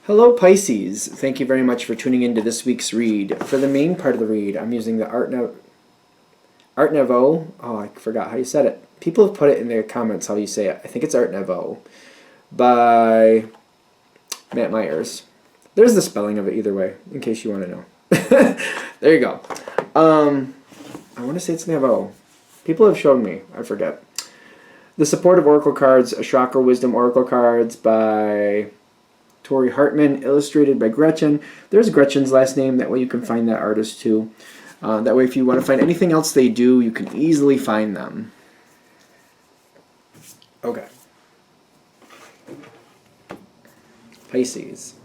Hello Pisces, thank you very much for tuning into this week's read. For the main part of the read, I'm using the Art Nouveau. Oh, I forgot how you said it. People have put it in their comments how you say it. I think it's Art Nouveau by Matt Myers. There's the spelling of it either way, in case you want to know. There you go. I want to say it's Nouveau. People have shown me. I forget. The Supportive Oracle Cards, Chakra Wisdom Oracle Cards by Tori Hartman, illustrated by Gretchen. There's Gretchen's last name. That way you can find that artist too. That way if you want to find anything else they do, you can easily find them. Okay. Pisces.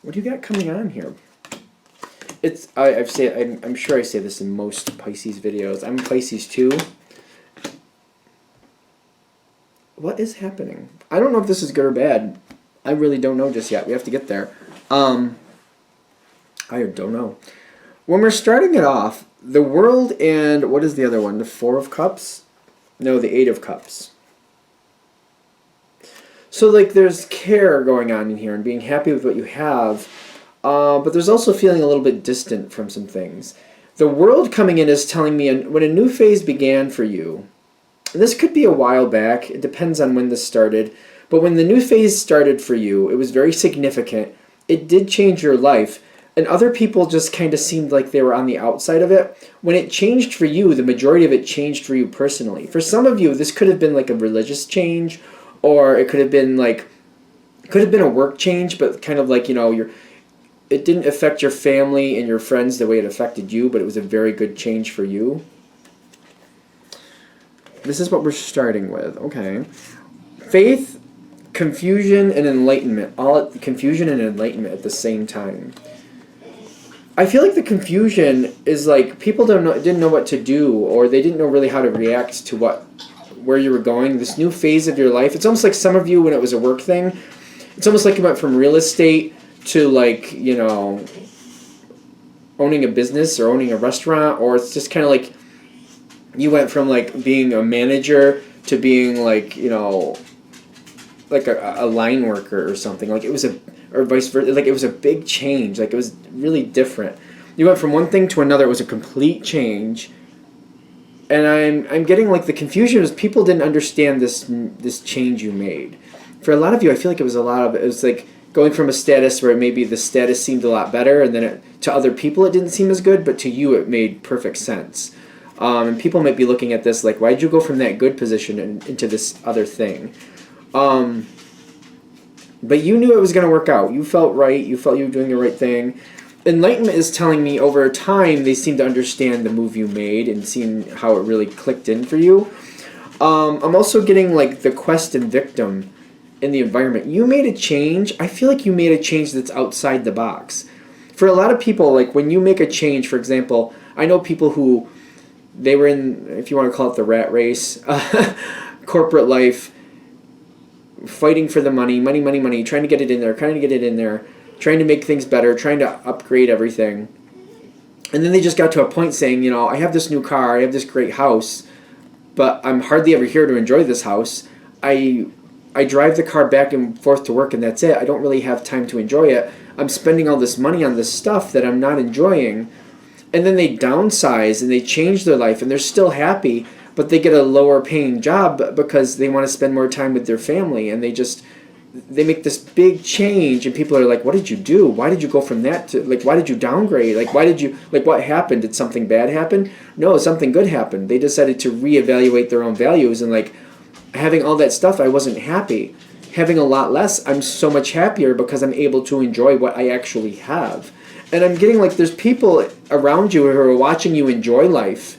What do you got coming on here? It's I'm sure I say this in most Pisces videos. I'm Pisces too. What is happening? I don't know if this is good or bad. I really don't know just yet. We have to get there. I don't know. When we're starting it off, the World and what is the other one? The Four of Cups? No, the Eight of Cups. So like there's care going on in here and being happy with what you have, but there's also feeling a little bit distant from some things. The World coming in is telling me when a new phase began for you, and this could be a while back, it depends on when this started, but when the new phase started for you, it was very significant. It did change your life, and other people just kind of seemed like they were on the outside of it. When it changed for you, the majority of it changed for you personally. For some of you, this could have been like a religious change, or it could have been like, a work change, but kind of like, it didn't affect your family and your friends the way it affected you, but it was a very good change for you. This is what we're starting with, okay. Faith, confusion, and enlightenment. Confusion and enlightenment at the same time. I feel like the confusion is like people didn't know what to do, or they didn't know really how to react to where you were going, this new phase of your life. It's almost like some of you, when it was a work thing, it's almost like you went from real estate to like, owning a business or owning a restaurant, or it's just kind of like you went from like being a manager to being like, like a line worker or something. Like it was or vice versa. Like it was a big change. Like it was really different. You went from one thing to another. It was a complete change. And I'm getting like the confusion is people didn't understand this change you made. For a lot of you, I feel like it was like going from a status where maybe the status seemed a lot better, and then to other people it didn't seem as good, but to you it made perfect sense. And people might be looking at this like, why'd you go from that good position into this other thing? But you knew it was going to work out. You felt right. You felt you were doing the right thing. Enlightenment is telling me over time they seem to understand the move you made and seeing how it really clicked in for you. I'm also getting like the quest and victim in the environment. You made a change. I feel like you made a change that's outside the box. For a lot of people, like when you make a change, for example, I know people who they were in, if you want to call it the rat race, corporate life, fighting for the money, trying to get it in there, trying to make things better, trying to upgrade everything. And then they just got to a point saying, I have this new car, I have this great house, but I'm hardly ever here to enjoy this house. I drive the car back and forth to work and that's it. I don't really have time to enjoy it. I'm spending all this money on this stuff that I'm not enjoying. And then they downsize and they change their life and they're still happy, but they get a lower paying job because they want to spend more time with their family, and they make this big change, and people are like, what did you do? Why did you go from that to, like, why did you downgrade? Like, what happened? Did something bad happen? No, something good happened. They decided to reevaluate their own values, and like, having all that stuff, I wasn't happy. Having a lot less, I'm so much happier because I'm able to enjoy what I actually have. And I'm getting like, there's people around you who are watching you enjoy life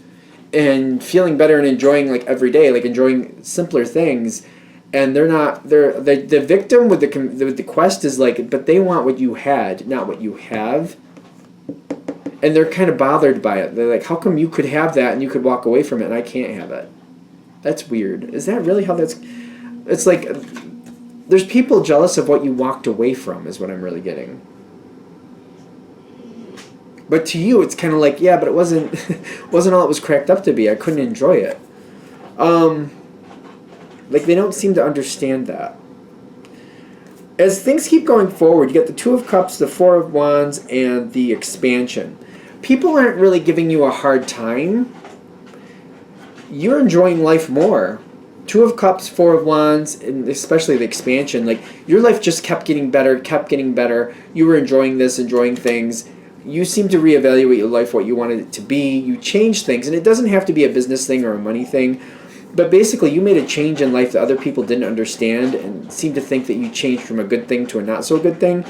and feeling better and enjoying like every day, like enjoying simpler things. And the victim with the quest is like, but they want what you had, not what you have. And they're kind of bothered by it. They're like, how come you could have that and you could walk away from it and I can't have it? That's weird. Is that really how that's... It's like, there's people jealous of what you walked away from is what I'm really getting. But to you, it's kind of like, yeah, but it wasn't all it was cracked up to be. I couldn't enjoy it. Like, they don't seem to understand that. As things keep going forward, you get the Two of Cups, the Four of Wands, and the Expansion. People aren't really giving you a hard time. You're enjoying life more. Two of Cups, Four of Wands, and especially the Expansion. Like, your life just kept getting better, kept getting better. You were enjoying this, enjoying things. You seem to reevaluate your life, what you wanted it to be. You change things, and it doesn't have to be a business thing or a money thing. But basically, you made a change in life that other people didn't understand and seemed to think that you changed from a good thing to a not so good thing.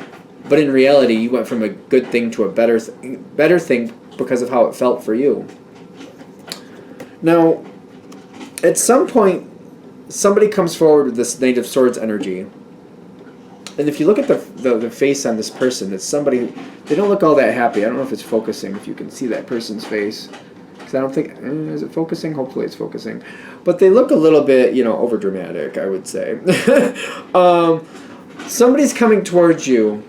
But in reality, you went from a good thing to a better thing because of how it felt for you. Now, at some point, somebody comes forward with this Knight of Swords energy. And if you look at the face on this person, it's somebody... They don't look all that happy. I don't know if it's focusing, if you can see that person's face. Because I don't think... is it focusing? Hopefully it's focusing. But they look a little bit, overdramatic, I would say. Somebody's coming towards you,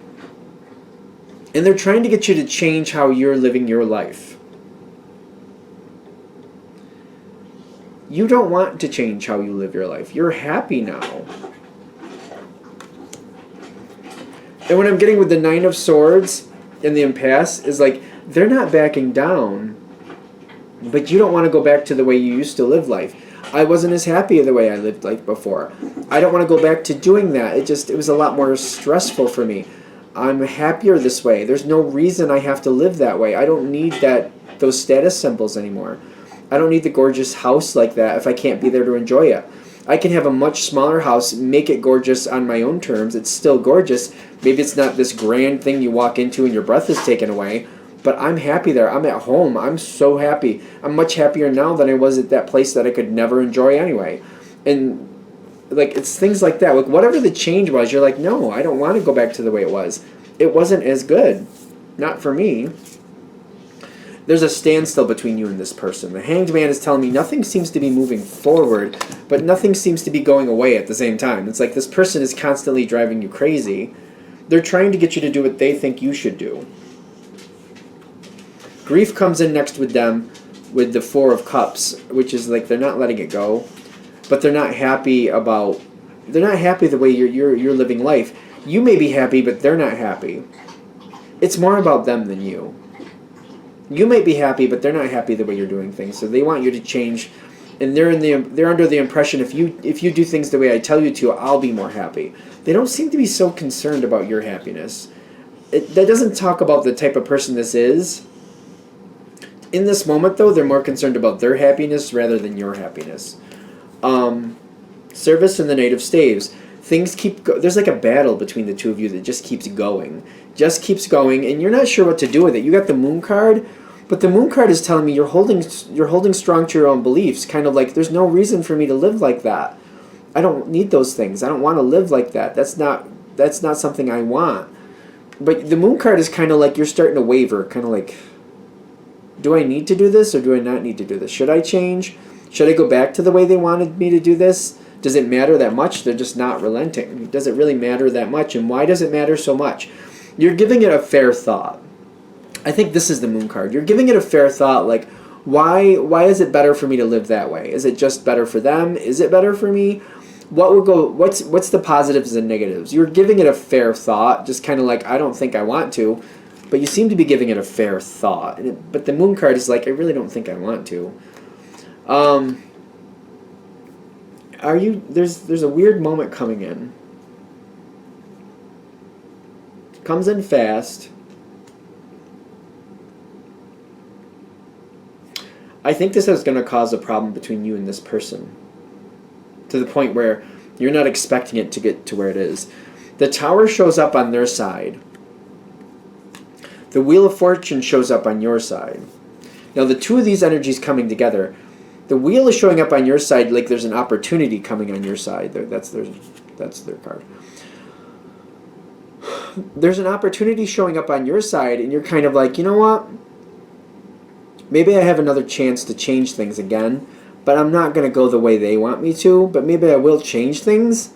and they're trying to get you to change how you're living your life. You don't want to change how you live your life. You're happy now. And what I'm getting with the Nine of Swords and the impasse is like, they're not backing down, but you don't want to go back to the way you used to live life. I wasn't as happy the way I lived life before. I don't want to go back to doing that. It was a lot more stressful for me. I'm happier this way. There's no reason I have to live that way. I don't need those status symbols anymore. I don't need the gorgeous house like that if I can't be there to enjoy it. I can have a much smaller house, make it gorgeous on my own terms. It's still gorgeous. Maybe it's not this grand thing you walk into and your breath is taken away, but I'm happy there. I'm at home. I'm so happy. I'm much happier now than I was at that place that I could never enjoy anyway. And like, it's things like that. Like, whatever the change was, you're like, no, I don't want to go back to the way it was. It wasn't as good. Not for me. There's a standstill between you and this person. The Hanged Man is telling me nothing seems to be moving forward, but nothing seems to be going away at the same time. It's like this person is constantly driving you crazy. They're trying to get you to do what they think you should do. Grief comes in next with them with the Four of Cups, which is like they're not letting it go, but they're not happy the way you're living life. You may be happy, but they're not happy. It's more about them than you. You might be happy, but they're not happy the way you're doing things. So they want you to change, and they're under the impression if you do things the way I tell you to, I'll be more happy. They don't seem to be so concerned about your happiness. That doesn't talk about the type of person this is. In this moment, though, they're more concerned about their happiness rather than your happiness. Service and the Knight of Staves. There's like a battle between the two of you that just keeps going. And you're not sure what to do with it. You got the Moon card, but the Moon card is telling me you're holding strong to your own beliefs. Kind of like, there's no reason for me to live like that. I don't need those things. I don't want to live like that. That's not something I want. But the Moon card is kind of like you're starting to waver. Kind of like, do I need to do this or do I not need to do this? Should I change? Should I go back to the way they wanted me to do this? Does it matter that much? They're just not relenting. Does it really matter that much? And why does it matter so much? You're giving it a fair thought. I think this is the Moon card. You're giving it a fair thought, like, why is it better for me to live that way? Is it just better for them? Is it better for me? What's the positives and negatives? You're giving it a fair thought, just kind of like, I don't think I want to, but you seem to be giving it a fair thought. But the Moon card is like, I really don't think I want to. There's a weird moment coming in. Comes in fast. I think this is going to cause a problem between you and this person, to the point where you're not expecting it to get to where it is. The Tower shows up on their side. The Wheel of Fortune shows up on your side. Now the two of these energies coming together, the Wheel is showing up on your side like there's an opportunity coming on your side. That's their card. There's an opportunity showing up on your side, and you're kind of like, you know what? maybe I have another chance to change things again, but I'm not going to go the way they want me to, but maybe I will change things,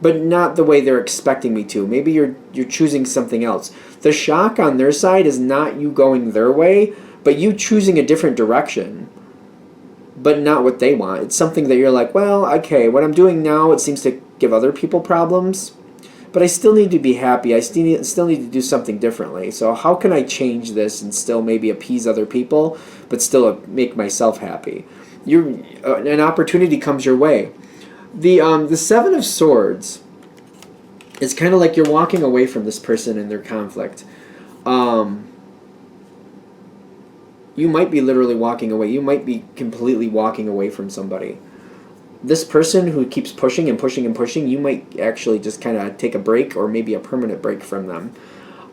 but not the way they're expecting me to. Maybe you're choosing something else. The shock on their side is not you going their way, but you choosing a different direction, but not what they want. It's something that you're like, well, okay, what I'm doing now, it seems to give other people problems, but I still need to be happy. I still need to do something differently. So how can I change this and still maybe appease other people, but still make myself happy? An opportunity comes your way. The Seven of Swords is kind of like you're walking away from this person and their conflict. You might be literally walking away. You might be completely walking away from somebody. This person who keeps pushing and pushing and pushing, you might actually just kind of take a break or maybe a permanent break from them.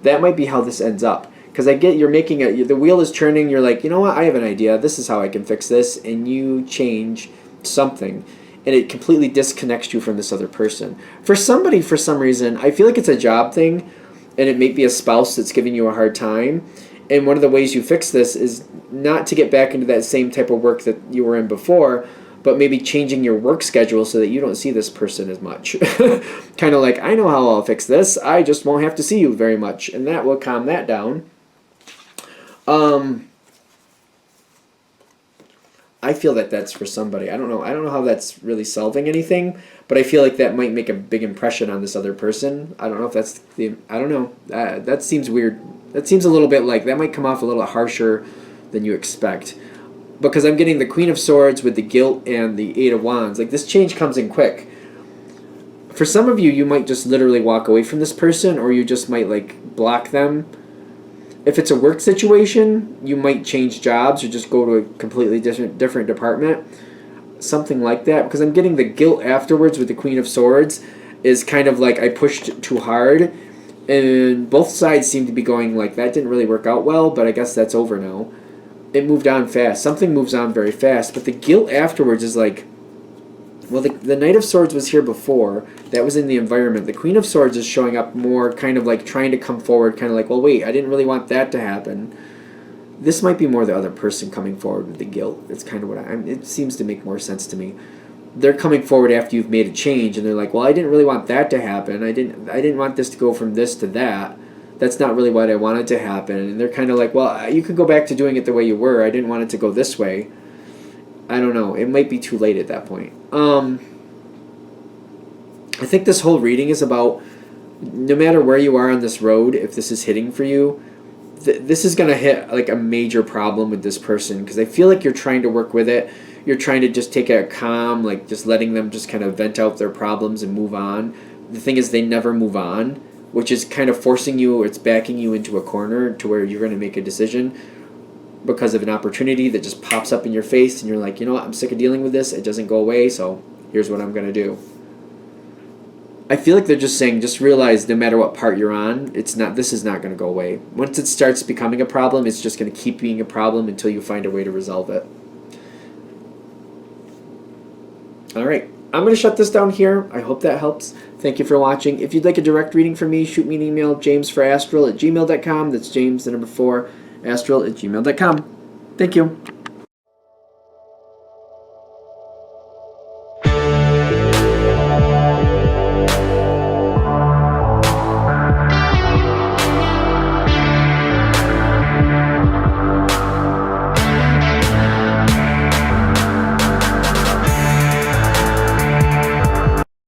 That might be how this ends up. Because I get you're making the wheel is turning, you're like, you know what, I have an idea. This is how I can fix this. And you change something. And it completely disconnects you from this other person. For somebody, for some reason, I feel like it's a job thing. And it may be a spouse that's giving you a hard time. And one of the ways you fix this is not to get back into that same type of work that you were in before, but maybe changing your work schedule so that you don't see this person as much. Kind of like, I know how I'll fix this. I just won't have to see you very much. And that will calm that down. I feel that that's for somebody. I don't know how that's really solving anything, but I feel like that might make a big impression on this other person. I don't know if that's I don't know. That seems weird. That seems a little bit like, that might come off a little harsher than you expect. Because I'm getting the Queen of Swords with the guilt and the Eight of Wands. Like, this change comes in quick. For some of you, you might just literally walk away from this person, or you just might, like, block them. If it's a work situation, you might change jobs or just go to a completely different department. Something like that. Because I'm getting the guilt afterwards with the Queen of Swords is kind of like I pushed too hard. And both sides seem to be going like, that didn't really work out well, but I guess that's over now. It moved on fast. Something moves on very fast. But the guilt afterwards is like, well, the Knight of Swords was here before. That was in the environment. The Queen of Swords is showing up more kind of like trying to come forward, kind of like, well, wait, I didn't really want that to happen. This might be more the other person coming forward with the guilt. It's kind of what it seems to make more sense to me. They're coming forward after you've made a change, and they're like, well, I didn't really want that to happen. I didn't want this to go from this to that. That's not really what I wanted to happen. And they're kind of like, well, you could go back to doing it the way you were. I didn't want it to go this way. I don't know. It might be too late at that point. I think this whole reading is about, no matter where you are on this road, if this is hitting for you, this is going to hit like a major problem with this person, because I feel like you're trying to work with it. You're trying to just take it calm, like just letting them just kind of vent out their problems and move on. The thing is, they never move on, which is kind of forcing you, or it's backing you into a corner to where you're going to make a decision because of an opportunity that just pops up in your face, and you're like, you know what, I'm sick of dealing with this. It doesn't go away, so here's what I'm going to do. I feel like they're just saying, just realize no matter what part you're on, this is not going to go away. Once it starts becoming a problem, it's just going to keep being a problem until you find a way to resolve it. All right, I'm going to shut this down here. I hope that helps. Thank you for watching. If you'd like a direct reading from me, shoot me an email, jamesforastral@gmail.com. That's James, the number 4, astral@gmail.com. Thank you.